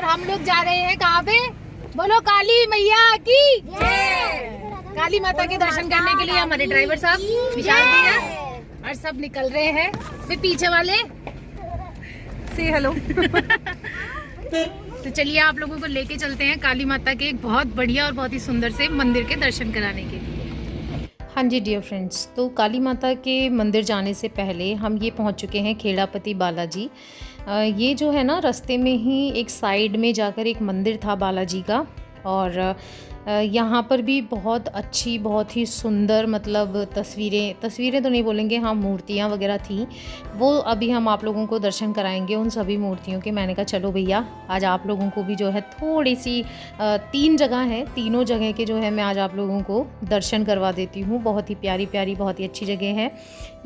हम लोग जा रहे हैं कहाँ पे? बोलो काली मैया की काली माता के दर्शन करने के लिए हमारे ड्राइवर साहब विशाल भैया और सब निकल रहे हैं। फिर पीछे वाले से हेलो। तो चलिए आप लोगों को लेके चलते हैं काली माता के एक बहुत बढ़िया और बहुत ही सुंदर से मंदिर के दर्शन कराने के लिए। हाँ जी डियर फ्रेंड्स, तो काली माता के मंदिर जाने से पहले हम ये पहुंच चुके हैं खेड़ापति बालाजी। ये जो है ना, रास्ते में ही एक साइड में जाकर एक मंदिर था बालाजी का, और यहाँ पर भी बहुत अच्छी, बहुत ही सुंदर मतलब तस्वीरें तो नहीं बोलेंगे, हाँ मूर्तियाँ वगैरह थी। वो अभी हम आप लोगों को दर्शन कराएंगे उन सभी मूर्तियों के। मैंने कहा चलो भैया आज आप लोगों को भी जो है थोड़ी सी 3 जगह है, तीनों जगह के जो है मैं आज आप लोगों को दर्शन करवा देती हूँ। बहुत ही प्यारी प्यारी, बहुत ही अच्छी जगह है।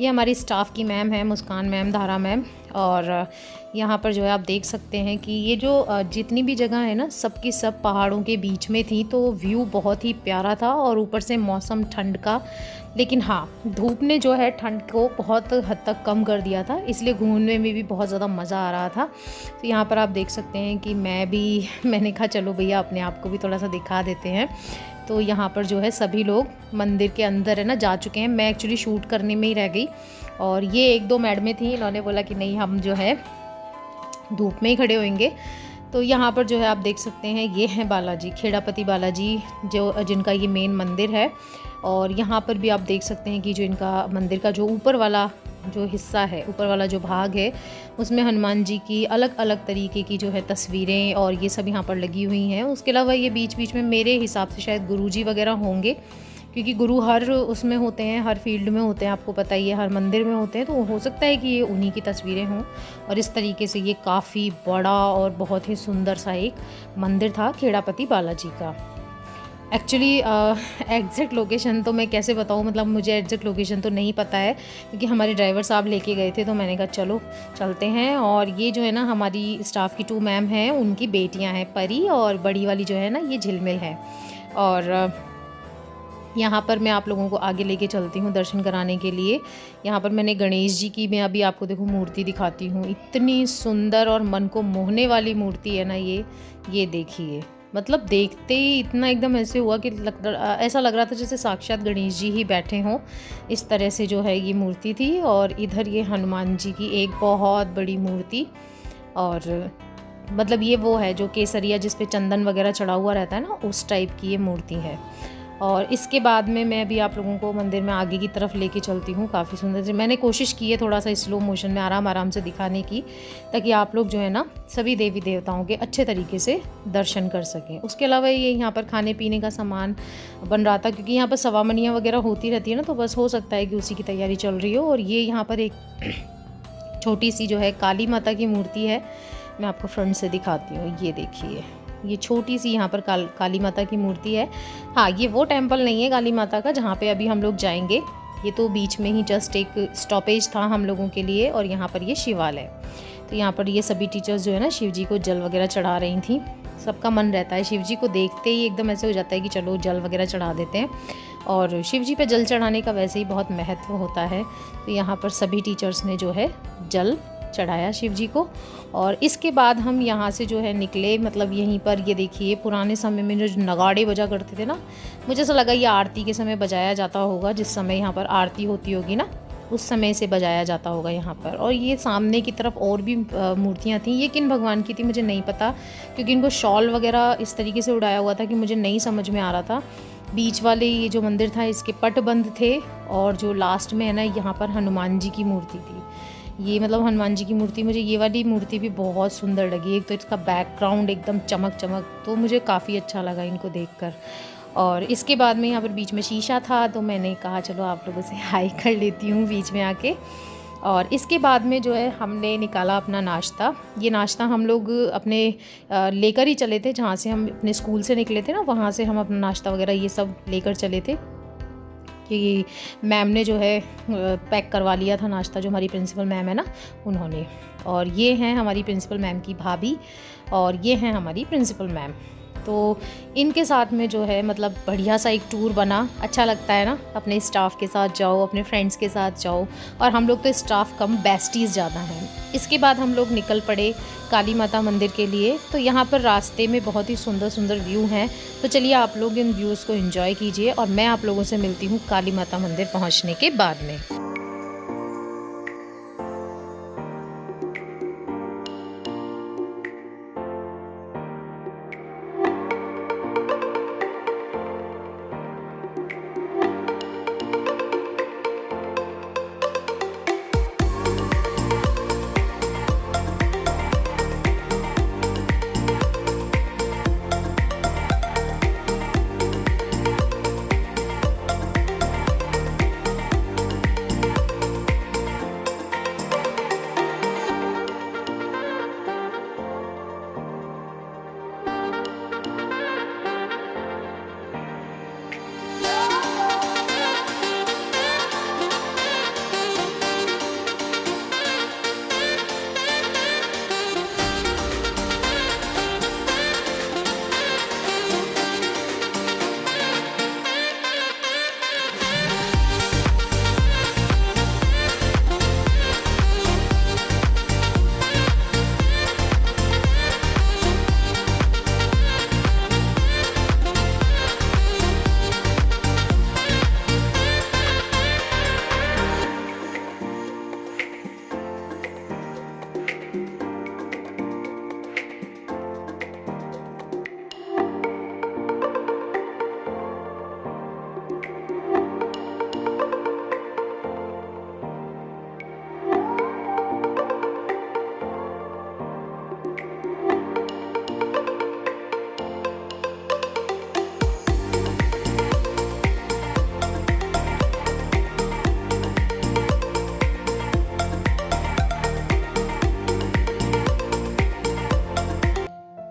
ये हमारी स्टाफ की मैम है, मुस्कान मैम, धारा मैम। और यहाँ पर जो है आप देख सकते हैं कि ये जो जितनी भी जगह है ना, सबकी सब पहाड़ों के बीच में थी, तो व्यू बहुत ही प्यारा था। और ऊपर से मौसम ठंड का, लेकिन हाँ धूप ने जो है ठंड को बहुत हद तक कम कर दिया था, इसलिए घूमने में भी बहुत ज़्यादा मज़ा आ रहा था। तो यहाँ पर आप देख सकते हैं कि मैंने कहा चलो भैया अपने आप को भी थोड़ा सा दिखा देते हैं। तो यहाँ पर जो है सभी लोग मंदिर के अंदर है ना जा चुके हैं। मैं एक्चुअली शूट करने में ही रह गई, और ये 1-2 मैडमें थी, इन्होंने बोला कि नहीं हम जो है धूप में ही खड़े होंगे। तो यहाँ पर जो है आप देख सकते हैं ये है बालाजी, खेड़ापति बालाजी, जिनका ये मेन मंदिर है। और यहाँ पर भी आप देख सकते हैं कि जो इनका मंदिर का जो ऊपर वाला जो हिस्सा है, ऊपर वाला जो भाग है, उसमें हनुमान जी की अलग अलग तरीके की जो है तस्वीरें और ये सब यहाँ पर लगी हुई हैं। उसके अलावा ये बीच बीच में मेरे हिसाब से शायद गुरुजी वगैरह होंगे, क्योंकि गुरु हर उसमें होते हैं, हर फील्ड में होते हैं, आपको पता ही है, हर मंदिर में होते हैं। तो हो सकता है कि ये उन्हीं की तस्वीरें हों। और इस तरीके से ये काफ़ी बड़ा और बहुत ही सुंदर सा एक मंदिर था खेड़ापति बालाजी का। एक्चुअली एग्जैक्ट लोकेशन तो मैं कैसे बताऊँ, मतलब मुझे एग्जैक्ट लोकेशन तो नहीं पता है, क्योंकि हमारे ड्राइवर साहब लेके गए थे। तो मैंने कहा चलो चलते हैं। और ये जो है ना हमारी स्टाफ की 2 मैम हैं, उनकी बेटियां हैं, परी और बड़ी वाली जो है ना ये झिलमिल है। और यहाँ पर मैं आप लोगों को आगे लेके चलती हूँ दर्शन कराने के लिए। यहाँ पर मैंने गणेश जी की, मैं अभी आपको देखो मूर्ति दिखाती हूँ। इतनी सुंदर और मन को मोहने वाली मूर्ति है ना ये देखिए, मतलब देखते ही इतना एकदम ऐसे हुआ कि ऐसा लग रहा था जैसे साक्षात गणेश जी ही बैठे हों। इस तरह से जो है ये मूर्ति थी। और इधर ये हनुमान जी की एक बहुत बड़ी मूर्ति, और मतलब ये वो है जो केसरिया जिस पे चंदन वगैरह चढ़ा हुआ रहता है ना, उस टाइप की ये मूर्ति है। और इसके बाद में मैं भी आप लोगों को मंदिर में आगे की तरफ लेके चलती हूँ। काफ़ी सुंदर से मैंने कोशिश की है थोड़ा सा स्लो मोशन में आराम से दिखाने की, ताकि आप लोग जो है ना सभी देवी देवताओं के अच्छे तरीके से दर्शन कर सकें। उसके अलावा ये यहाँ पर खाने पीने का सामान बन रहा था, क्योंकि यहाँ पर सवामनियाँ वगैरह होती रहती है ना, तो बस हो सकता है कि उसी की तैयारी चल रही हो। और ये यहाँ पर एक छोटी सी जो है काली माता की मूर्ति है, मैं आपको फ्रंट से दिखाती हूँ। ये देखिए, ये छोटी सी यहाँ पर काली माता की मूर्ति है। हाँ ये वो टेम्पल नहीं है काली माता का जहाँ पे अभी हम लोग जाएंगे, ये तो बीच में ही जस्ट एक स्टॉपेज था हम लोगों के लिए। और यहाँ पर ये शिवालय, तो यहाँ पर ये सभी टीचर्स जो है ना शिव जी को जल वगैरह चढ़ा रही थी। सबका मन रहता है शिव जी को देखते ही एकदम ऐसे हो जाता है कि चलो जल वगैरह चढ़ा देते हैं। और शिव जी पे जल चढ़ाने का वैसे ही बहुत महत्व होता है। तो यहाँ पर सभी टीचर्स ने जो है जल चढ़ाया शिव जी को। और इसके बाद हम यहाँ से जो है निकले, मतलब यहीं पर ये देखिए पुराने समय में जो नगाड़े बजा करते थे ना, मुझे ऐसा लगा ये आरती के समय बजाया जाता होगा, जिस समय यहाँ पर आरती होती होगी ना उस समय से बजाया जाता होगा यहाँ पर। और ये सामने की तरफ और भी मूर्तियाँ थी। ये किन भगवान की थी मुझे नहीं पता, क्योंकि इनको शॉल वगैरह इस तरीके से उड़ाया हुआ था कि मुझे नहीं समझ में आ रहा था। बीच वाले ये जो मंदिर था इसके पट बंद थे, और जो लास्ट में है ना यहाँ पर हनुमान जी की मूर्ति थी। ये मतलब हनुमान जी की मूर्ति, मुझे ये वाली मूर्ति भी बहुत सुंदर लगी। एक तो इसका बैकग्राउंड एकदम चमक, तो मुझे काफ़ी अच्छा लगा इनको देखकर। और इसके बाद में यहाँ पर बीच में शीशा था, तो मैंने कहा चलो आप लोगों से हाई कर लेती हूँ बीच में आके। और इसके बाद में जो है हमने निकाला अपना नाश्ता। ये नाश्ता हम लोग अपने लेकर ही चले थे, जहाँ से हम अपने स्कूल से निकले थे ना, वहाँ से हम अपना नाश्ता वगैरह ये सब लेकर चले थे। कि मैम ने जो है पैक करवा लिया था नाश्ता, जो हमारी प्रिंसिपल मैम है ना उन्होंने। और ये हैं हमारी प्रिंसिपल मैम की भाभी, और ये हैं हमारी प्रिंसिपल मैम। तो इनके साथ में जो है मतलब बढ़िया सा एक टूर बना। अच्छा लगता है ना, अपने स्टाफ के साथ जाओ, अपने फ्रेंड्स के साथ जाओ, और हम लोग तो स्टाफ कम बेस्टीज़ ज़्यादा हैं। इसके बाद हम लोग निकल पड़े काली माता मंदिर के लिए। तो यहाँ पर रास्ते में बहुत ही सुंदर सुंदर व्यू हैं, तो चलिए आप लोग इन व्यूज़ को एंजॉय कीजिए और मैं आप लोगों से मिलती हूँ काली माता मंदिर पहुँचने के बाद में।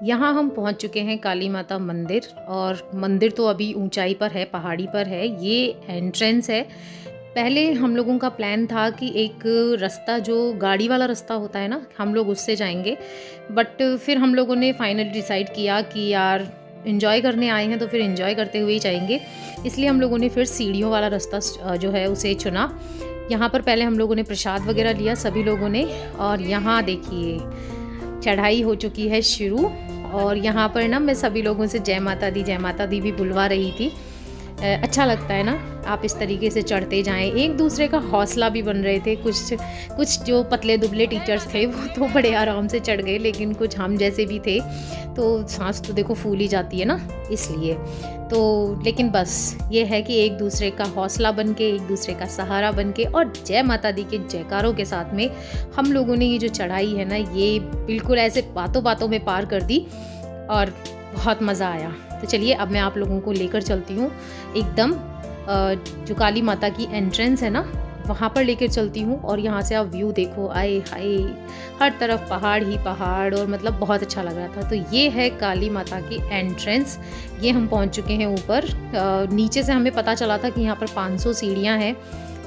यहाँ हम पहुँच चुके हैं काली माता मंदिर, और मंदिर तो अभी ऊंचाई पर है, पहाड़ी पर है। ये एंट्रेंस है। पहले हम लोगों का प्लान था कि एक रास्ता जो गाड़ी वाला रास्ता होता है ना, हम लोग उससे जाएंगे, बट फिर हम लोगों ने फाइनली डिसाइड किया कि यार इन्जॉय करने आए हैं तो फिर इन्जॉय करते हुए ही जाएंगे। इसलिए हम लोगों ने फिर सीढ़ियों वाला रास्ता जो है उसे चुना। यहाँ पर पहले हम लोगों ने प्रसाद वगैरह लिया सभी लोगों ने, और यहाँ देखिए चढ़ाई हो चुकी है शुरू। और यहाँ पर ना मैं सभी लोगों से जय माता दी भी बुलवा रही थी। अच्छा लगता है ना, आप इस तरीके से चढ़ते जाएं, एक दूसरे का हौसला भी बन रहे थे। कुछ जो पतले दुबले टीचर्स थे वो तो बड़े आराम से चढ़ गए, लेकिन कुछ हम जैसे भी थे तो सांस तो देखो फूल ही जाती है ना, इसलिए तो। लेकिन बस ये है कि एक दूसरे का हौसला बन के, एक दूसरे का सहारा बन के, और जय माता दी के जयकारों के साथ में हम लोगों ने ये जो चढ़ाई है ना, ये बिल्कुल ऐसे बातों बातों में पार कर दी और बहुत मज़ा आया। तो चलिए अब मैं आप लोगों को लेकर चलती हूँ एकदम जो काली माता की एंट्रेंस है ना, वहाँ पर लेकर चलती हूँ। और यहाँ से आप व्यू देखो, आए हाय, हर तरफ पहाड़ ही पहाड़, और मतलब बहुत अच्छा लग रहा था। तो ये है काली माता की एंट्रेंस। ये हम पहुँच चुके हैं ऊपर। नीचे से हमें पता चला था कि यहाँ पर 500 सीढ़ियाँ हैं,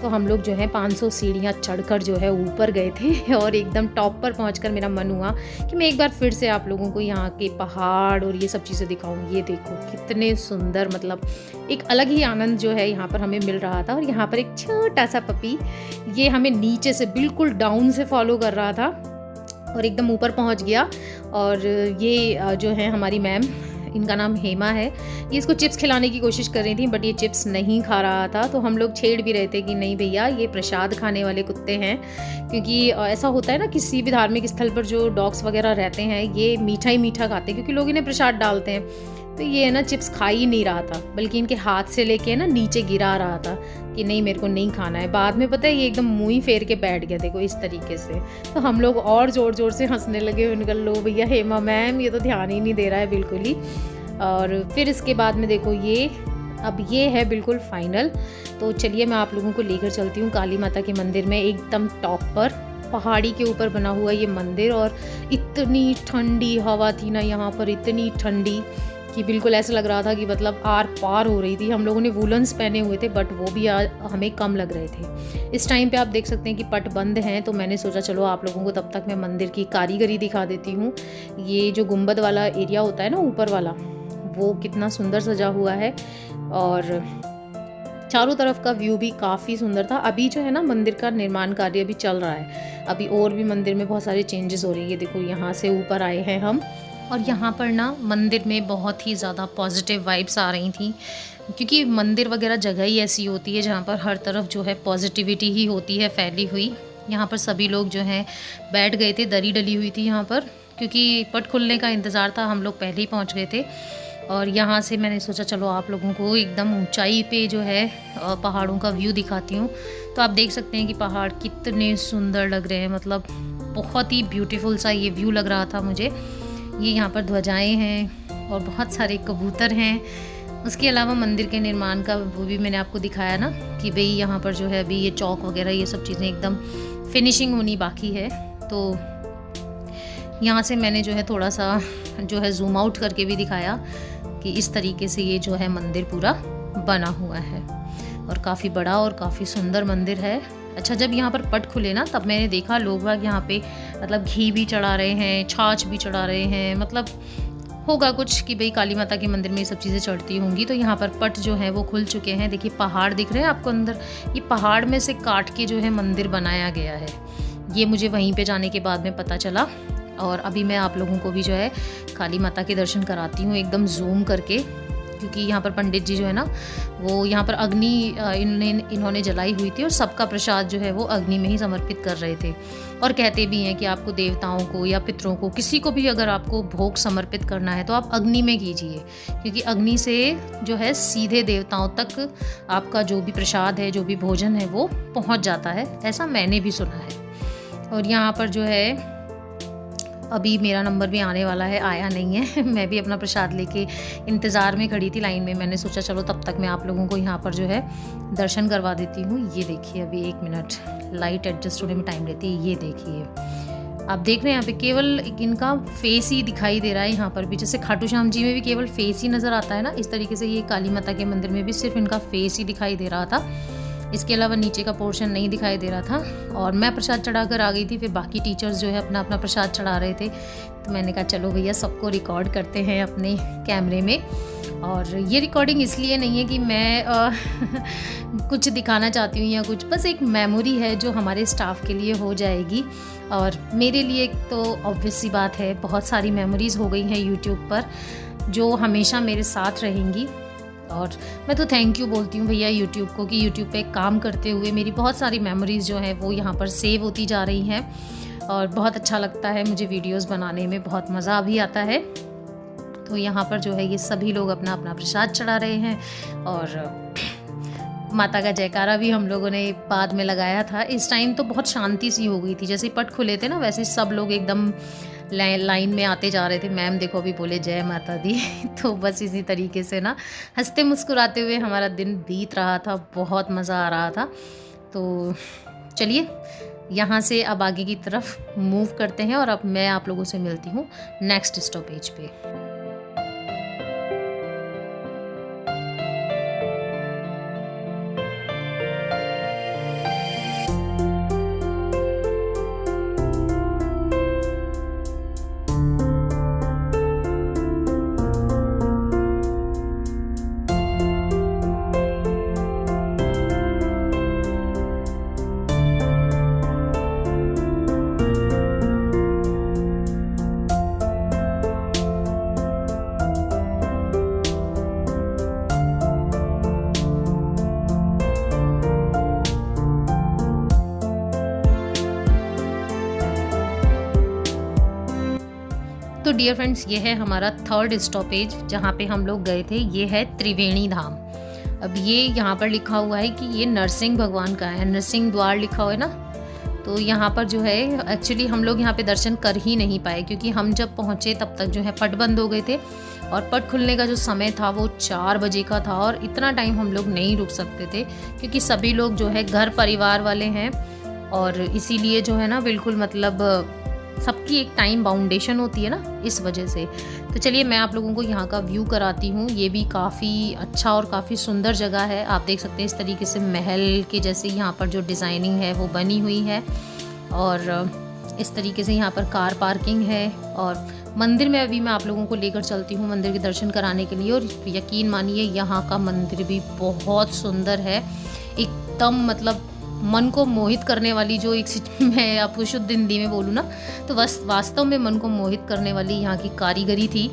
तो हम लोग जो है 500 सीढ़ियाँ चढ़कर जो है ऊपर गए थे। और एकदम टॉप पर पहुंचकर मेरा मन हुआ कि मैं एक बार फिर से आप लोगों को यहाँ के पहाड़ और ये सब चीज़ें दिखाऊं। ये देखो कितने सुंदर, मतलब एक अलग ही आनंद जो है यहाँ पर हमें मिल रहा था। और यहाँ पर एक छोटा सा पपी, ये हमें नीचे से बिल्कुल डाउन से फॉलो कर रहा था और एकदम ऊपर पहुँच गया। और ये जो है हमारी मैम, इनका नाम हेमा है, ये इसको चिप्स खिलाने की कोशिश कर रही थी, बट ये चिप्स नहीं खा रहा था। तो हम लोग छेड़ भी रहे थे कि नहीं भैया, ये प्रसाद खाने वाले कुत्ते हैं, क्योंकि ऐसा होता है ना किसी भी धार्मिक स्थल पर जो डॉग्स वगैरह रहते हैं ये मीठा ही मीठा खाते हैं, क्योंकि लोग इन्हें प्रसाद डालते हैं। तो ये ना चिप्स खा ही नहीं रहा था, बल्कि इनके हाथ से लेके ना नीचे गिरा रहा था कि नहीं मेरे को नहीं खाना है। बाद में पता है ये एकदम मुँह ही फेर के बैठ गया, देखो इस तरीके से। तो हम लोग और ज़ोर ज़ोर से हंसने लगे, उनका लो भैया हेमा मैम, ये तो ध्यान ही नहीं दे रहा है बिल्कुल ही। और फिर इसके बाद में देखो ये अब ये है बिल्कुल फाइनल। तो चलिए मैं आप लोगों को लेकर चलती हूँ काली माता के मंदिर में, एकदम टॉप पर पहाड़ी के ऊपर बना हुआ ये मंदिर। और इतनी ठंडी हवा थी ना यहाँ पर, इतनी ठंडी कि बिल्कुल ऐसा लग रहा था कि मतलब आर पार हो रही थी। हम लोगों ने वूलन्स पहने हुए थे, बट वो भी हमें कम लग रहे थे। इस टाइम पे आप देख सकते हैं कि पट बंद हैं, तो मैंने सोचा चलो आप लोगों को तब तक मैं मंदिर की कारीगरी दिखा देती हूँ। ये जो गुंबद वाला एरिया होता है ना ऊपर वाला, वो कितना सुंदर सजा हुआ है और चारों तरफ का व्यू भी काफ़ी सुंदर था। अभी जो है ना मंदिर का निर्माण कार्य अभी चल रहा है, अभी और भी मंदिर में बहुत सारे चेंजेस हो रही है। देखो यहाँ से ऊपर आए हैं हम और यहाँ पर ना मंदिर में बहुत ही ज़्यादा पॉजिटिव वाइब्स आ रही थी, क्योंकि मंदिर वगैरह जगह ही ऐसी होती है जहाँ पर हर तरफ जो है पॉजिटिविटी ही होती है फैली हुई। यहाँ पर सभी लोग जो हैं बैठ गए थे, दरी डली हुई थी यहाँ पर, क्योंकि पट खुलने का इंतज़ार था, हम लोग पहले ही पहुँच गए थे। और यहाँ से मैंने सोचा चलो आप लोगों को एकदम ऊंचाई पे जो है पहाड़ों का व्यू दिखाती हूँ। तो आप देख सकते हैं कि पहाड़ कितने सुंदर लग रहे हैं, मतलब बहुत ही ब्यूटीफुल सा ये व्यू लग रहा था मुझे। ये यहाँ पर ध्वजाएं हैं और बहुत सारे कबूतर हैं। उसके अलावा मंदिर के निर्माण का वो भी मैंने आपको दिखाया ना कि भाई यहाँ पर जो है अभी ये चौक वगैरह ये सब चीज़ें एकदम फिनिशिंग होनी बाकी है। तो यहाँ से मैंने जो है थोड़ा सा जो है जूम आउट करके भी दिखाया कि इस तरीके से ये जो है मंदिर पूरा बना हुआ है और काफ़ी बड़ा और काफ़ी सुंदर मंदिर है। अच्छा, जब यहाँ पर पट खुले ना तब मैंने देखा लोग बाग यहाँ पे मतलब घी भी चढ़ा रहे हैं, छाछ भी चढ़ा रहे हैं, मतलब होगा कुछ कि भाई काली माता के मंदिर में ये सब चीज़ें चढ़ती होंगी। तो यहाँ पर पट जो है वो खुल चुके हैं। देखिए पहाड़ दिख रहे हैं आपको अंदर, ये पहाड़ में से काट के जो है मंदिर बनाया गया है। ये मुझे वहीं पे जाने के बाद में पता चला। और अभी मैं आप लोगों को भी जो है काली माता के दर्शन कराती हूँ एकदम जूम करके, क्योंकि यहाँ पर पंडित जी जो है ना वो यहाँ पर अग्नि इन्होंने जलाई हुई थी और सबका प्रसाद जो है वो अग्नि में ही समर्पित कर रहे थे। और कहते भी हैं कि आपको देवताओं को या पितरों को किसी को भी अगर आपको भोग समर्पित करना है तो आप अग्नि में कीजिए, क्योंकि अग्नि से जो है सीधे देवताओं तक आपका जो भी प्रसाद है, जो भी भोजन है वो पहुँच जाता है, ऐसा मैंने भी सुना है। और यहाँ पर जो है अभी मेरा नंबर भी आने वाला है, आया नहीं है। मैं भी अपना प्रसाद लेके इंतज़ार में खड़ी थी लाइन में। मैंने सोचा चलो तब तक मैं आप लोगों को यहाँ पर जो है दर्शन करवा देती हूँ। ये देखिए अभी 1 मिनट लाइट एडजस्ट होने में टाइम लेती है। ये देखिए आप देख रहे हैं यहाँ पे केवल इनका फेस ही दिखाई दे रहा है। यहाँ पर भी जैसे खाटू श्याम जी में भी केवल फेस ही नज़र आता है ना, इस तरीके से ये काली माता के मंदिर में भी सिर्फ इनका फेस ही दिखाई दे रहा था, इसके अलावा नीचे का पोर्शन नहीं दिखाई दे रहा था। और मैं प्रसाद चढ़ा कर आ गई थी, फिर बाकी टीचर्स जो है अपना अपना प्रसाद चढ़ा रहे थे। तो मैंने कहा चलो भैया सबको रिकॉर्ड करते हैं अपने कैमरे में। और ये रिकॉर्डिंग इसलिए नहीं है कि मैं कुछ दिखाना चाहती हूँ या कुछ, बस एक मेमोरी है जो हमारे स्टाफ के लिए हो जाएगी। और मेरे लिए तो ऑब्वियस सी बात है, बहुत सारी मेमोरीज़ हो गई हैं यूट्यूब पर जो हमेशा मेरे साथ रहेंगी। और मैं तो थैंक यू बोलती हूँ भैया यूट्यूब को कि यूट्यूब पे काम करते हुए मेरी बहुत सारी मेमोरीज़ जो हैं वो यहाँ पर सेव होती जा रही हैं। और बहुत अच्छा लगता है मुझे वीडियोस बनाने में, बहुत मज़ा भी आता है। तो यहाँ पर जो है ये सभी लोग अपना अपना प्रसाद चढ़ा रहे हैं और माता का जयकारा भी हम लोगों ने बाद में लगाया था। इस टाइम तो बहुत शांति सी हो गई थी, जैसे पट खुले थे ना वैसे सब लोग एकदम लाइन में आते जा रहे थे। मैम देखो अभी बोले जय माता दी। तो बस इसी तरीके से ना हंसते मुस्कुराते हुए हमारा दिन बीत रहा था, बहुत मज़ा आ रहा था। तो चलिए यहाँ से अब आगे की तरफ मूव करते हैं और अब मैं आप लोगों से मिलती हूँ नेक्स्ट स्टॉपेज पे। तो डियर फ्रेंड्स ये है हमारा थर्ड स्टॉपेज जहाँ पे हम लोग गए थे, ये है त्रिवेणी धाम। अब ये यहाँ पर लिखा हुआ है कि ये नरसिंह भगवान का है, नरसिंह द्वार लिखा हुआ है ना। तो यहाँ पर जो है एक्चुअली हम लोग यहाँ पे दर्शन कर ही नहीं पाए, क्योंकि हम जब पहुँचे तब तक जो है पट बंद हो गए थे और पट खुलने का जो समय था वो 4 बजे का था। और इतना टाइम हम लोग नहीं रुक सकते थे क्योंकि सभी लोग जो है घर परिवार वाले हैं और इसीलिए जो है ना बिल्कुल मतलब सबकी एक टाइम बाउंडेशन होती है ना, इस वजह से। तो चलिए मैं आप लोगों को यहाँ का व्यू कराती हूँ। ये भी काफ़ी अच्छा और काफ़ी सुंदर जगह है। आप देख सकते हैं इस तरीके से महल के जैसे यहाँ पर जो डिज़ाइनिंग है वो बनी हुई है और इस तरीके से यहाँ पर कार पार्किंग है और मंदिर में अभी मैं आप लोगों को लेकर चलती हूँ मंदिर के दर्शन कराने के लिए। और यकीन मानिए यहाँ का मंदिर भी बहुत सुंदर है, एकदम मतलब मन को मोहित करने वाली जो एक मैं आपको शुद्ध हिंदी में बोलूँ ना तो वास्तव में मन को मोहित करने वाली यहाँ की कारीगरी थी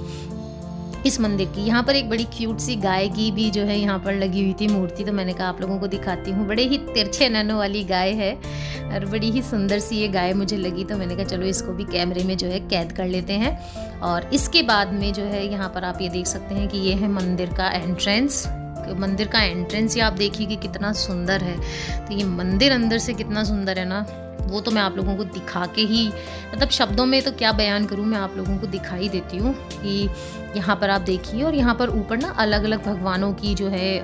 इस मंदिर की। यहाँ पर एक बड़ी क्यूट सी गाय की भी जो है यहाँ पर लगी हुई थी मूर्ति, तो मैंने कहा आप लोगों को दिखाती हूँ। बड़े ही तिरछे नैनों वाली गाय है और बड़ी ही सुंदर सी ये गाय मुझे लगी, तो मैंने कहा चलो इसको भी कैमरे में जो है कैद कर लेते हैं। और इसके बाद में जो है यहाँ पर आप ये देख सकते हैं कि ये है मंदिर का एंट्रेंस। मंदिर का एंट्रेंस ही आप देखिए कि कितना सुंदर है। तो ये मंदिर अंदर से कितना सुंदर है ना, वो तो मैं आप लोगों को दिखा के ही, मतलब शब्दों में तो क्या बयान करूँ, मैं आप लोगों को दिखाई देती हूँ कि यहाँ पर आप देखिए। और यहाँ पर ऊपर ना अलग अलग भगवानों की जो है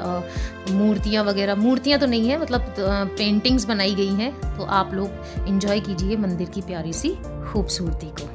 मूर्तियाँ वगैरह, मूर्तियाँ तो नहीं है मतलब पेंटिंग्स बनाई गई हैं। तो आप लोग एंजॉय कीजिए मंदिर की प्यारी सी खूबसूरती को।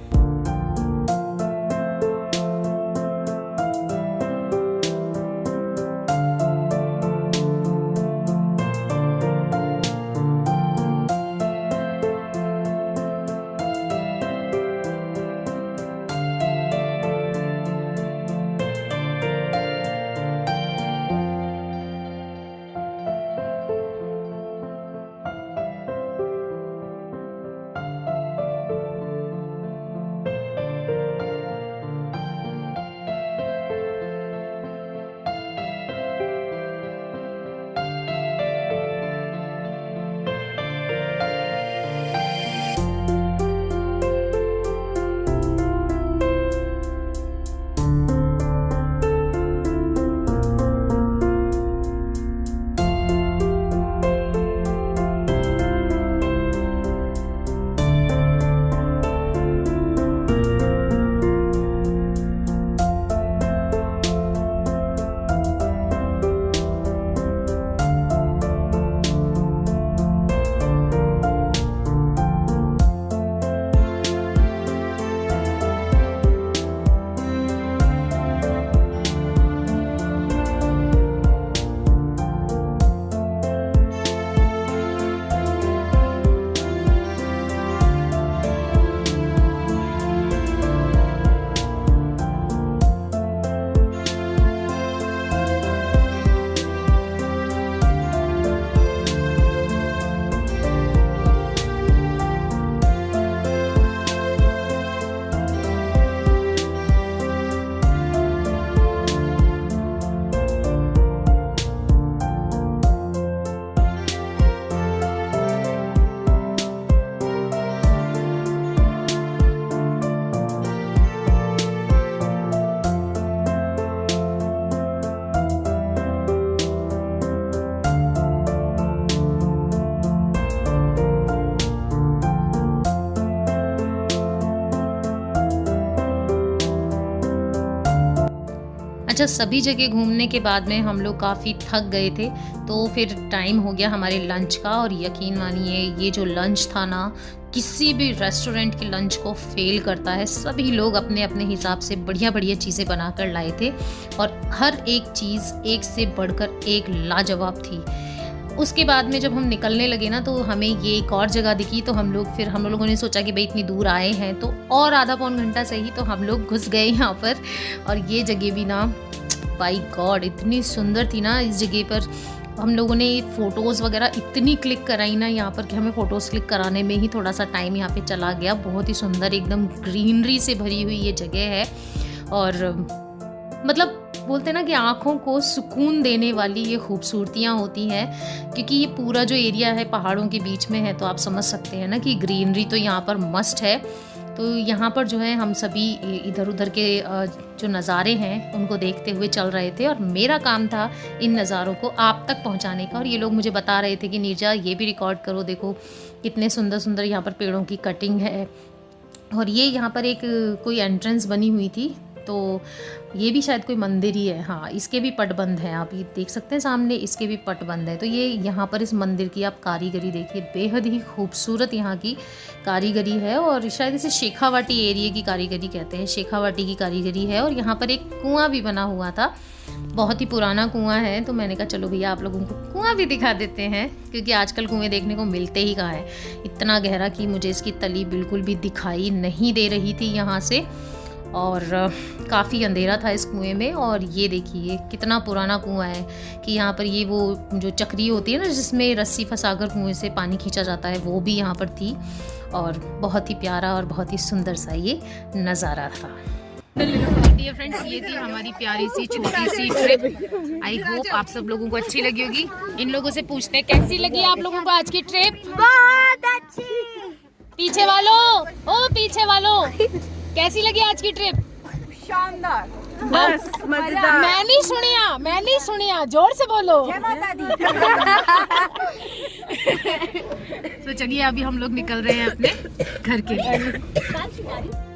अच्छा, सभी जगह घूमने के बाद में हम लोग काफ़ी थक गए थे, तो फिर टाइम हो गया हमारे लंच का। और यकीन मानिए ये जो लंच था ना, किसी भी रेस्टोरेंट के लंच को फेल करता है। सभी लोग अपने अपने हिसाब से बढ़िया बढ़िया चीज़ें बनाकर लाए थे और हर एक चीज़ एक से बढ़कर एक लाजवाब थी। उसके बाद में जब हम निकलने लगे ना, तो हमें ये एक और जगह दिखी, तो हम लोगों ने सोचा कि भाई इतनी दूर आए हैं तो और आधा पौन घंटा सही तो हम लोग घुस गए यहाँ पर। और ये जगह भी ना, बाय गॉड इतनी सुंदर थी ना। इस जगह पर हम लोगों ने फ़ोटोज़ वगैरह इतनी क्लिक कराई ना यहाँ पर कि हमें फ़ोटोज़ क्लिक कराने में ही थोड़ा सा टाइम यहाँ पे चला गया। बहुत ही सुंदर, एकदम ग्रीनरी से भरी हुई ये जगह है। और मतलब बोलते हैं ना कि आँखों को सुकून देने वाली ये खूबसूरतियाँ होती हैं, क्योंकि ये पूरा जो एरिया है पहाड़ों के बीच में है, तो आप समझ सकते हैं ना कि ग्रीनरी तो यहाँ पर मस्ट है। तो यहाँ पर जो है हम सभी इधर उधर के जो नज़ारे हैं उनको देखते हुए चल रहे थे, और मेरा काम था इन नज़ारों को आप तक पहुँचाने का। और ये लोग मुझे बता रहे थे कि नीरजा ये भी रिकॉर्ड करो, देखो कितने सुंदर सुंदर यहाँ पर पेड़ों की कटिंग है। और ये यहाँ पर एक कोई एंट्रेंस बनी हुई थी, तो ये भी शायद कोई मंदिर ही है। हाँ, इसके भी पट बंद हैं, आप ये देख सकते हैं सामने, इसके भी पट बंद है। तो ये यहाँ पर इस मंदिर की आप कारीगरी देखिए, बेहद ही खूबसूरत यहाँ की कारीगरी है। और शायद इसे शेखावाटी एरिया की कारीगरी कहते हैं, शेखावाटी की कारीगरी है। और यहाँ पर एक कुआं भी बना हुआ था, बहुत ही पुराना कुआं है। तो मैंने कहा चलो भैया आप लोगों को कुआं भी दिखा देते हैं, क्योंकि आजकल कुएं देखने को मिलते ही कहाँ है। इतना गहरा कि मुझे इसकी तली बिल्कुल भी दिखाई नहीं दे रही थी यहाँ से। और काफ़ी अंधेरा था इस कुएं में। और ये देखिए कितना पुराना कुआं है कि यहाँ पर ये वो जो चक्री होती है ना जिसमें रस्सी फंसाकर कुएं से पानी खींचा जाता है, वो भी यहाँ पर थी। और बहुत ही प्यारा और बहुत ही सुंदर सा ये नज़ारा था। डियर फ्रेंड्स, ये थी हमारी प्यारी सी छोटी सी ट्रिप। आई होप आप सब लोगों को अच्छी लगी होगी। इन लोगों से पूछते हैं कैसी लगी आप लोगों को आज की ट्रिप। बहुत अच्छी। पीछे वालों कैसी लगी आज की ट्रिप? शानदार, बस मजेदार। मैं नहीं सुनिया, जोर से बोलो। तो चलिए अभी हम लोग निकल रहे हैं अपने घर के लिए।